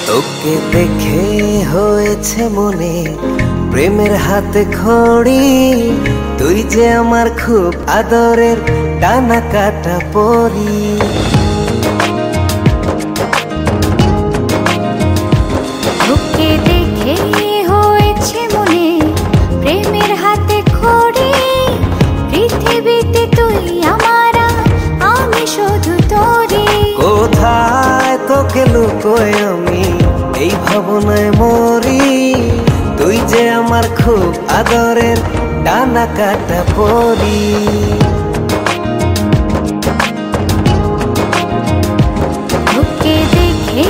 তোকে দেখে হয়েছে মনে প্রেমের হাতে খড়ি, তুই যে আমার খুব আদরের ডানা কাটা পরি। তোকে দেখে হয়েছে মনে প্রেমের হাতে খড়ি, পৃথিবীতে তুই আমার, আমি শুধু তোরি। কোথায় তোকে লুকোয় আমি এই ভাবনায় মরি, তুই যে আমার খুব আদরের ডানা কাটা পরি। তোকে দেখে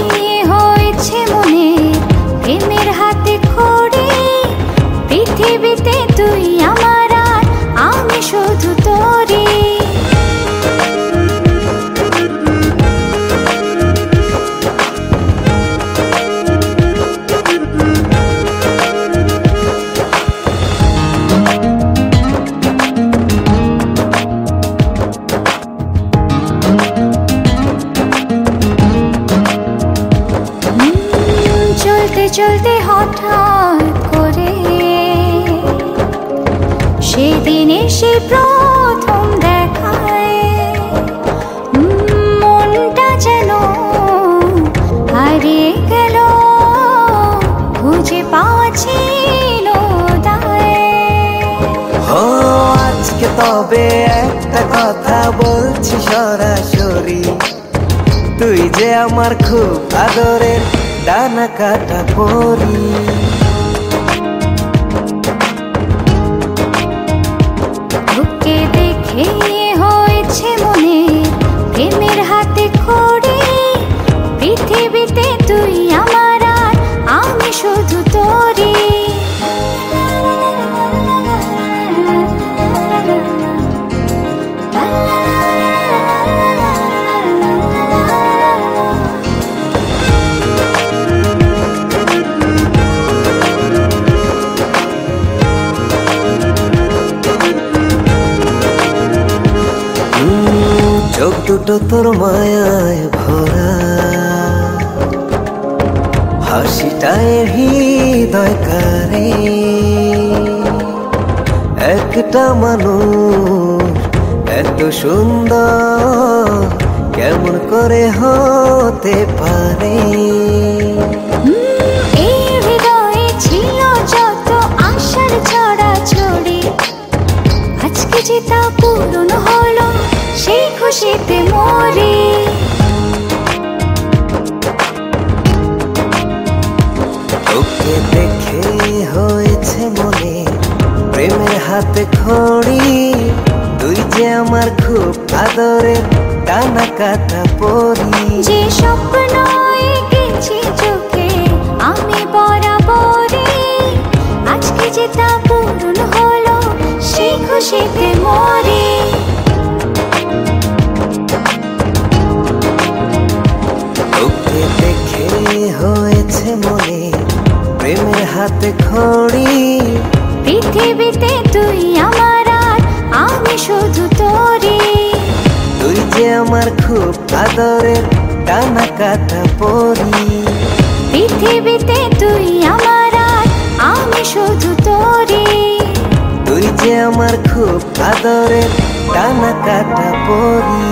হয়েছে মনে প্রেমের হাতে খড়ি, পৃথিবীতে তুই আমার, আমি শুধু তোরি। চলতে চলতে হঠাৎ করে সেদিন এসে প্রথম দেখায়, মনটা যেন হারিয়ে গেল, খুঁজে পাওয়া ছিল দায়। আজকে তবে একটা কথা বলছি সরাসরি, তুই যে আমার খুব আদরের ডানা কাটা পরি। তোকে দেখে হয়েছে মনে প্রেমের হাতে খড়ি, পৃথিবীতে তুই আমার, আমি শুধু তোরি। চোখ দুটো তোর মায়ায় ভরা, হাসিটায় হৃদয় কারে, একটা মানুষ এত সুন্দর কেমন করে হতে পারে। এই হৃদয়ে ছিল যত আশার ছড়াছড়ি, আজকে যে তা পূরণ হলো, সেই খুশিতে মরি। তোকে দেখে হয়েছে মনে প্রেমের হাতে খড়ি, তুই যে আমার খুব আদরের ডানা কাটা পরি। যে স্বপ্ন এঁকেছি চোখে আমি বরাবরই, আজকে যে তা পূরণ হলো, সেই খুশিতে মরি। তোকে দেখে হয়েছে মনে প্রেমের হাতে খড়ি, পৃথিবীতে তুই আমার, আমি শুধু তোরি। তুই যে আমার খুব আদরের ডানা কাটা পরি। পৃথিবীতে তুই আমার, আমি শুধু তোরি। তুই যে আমার খুব আদরের ডানা কাটা পরি।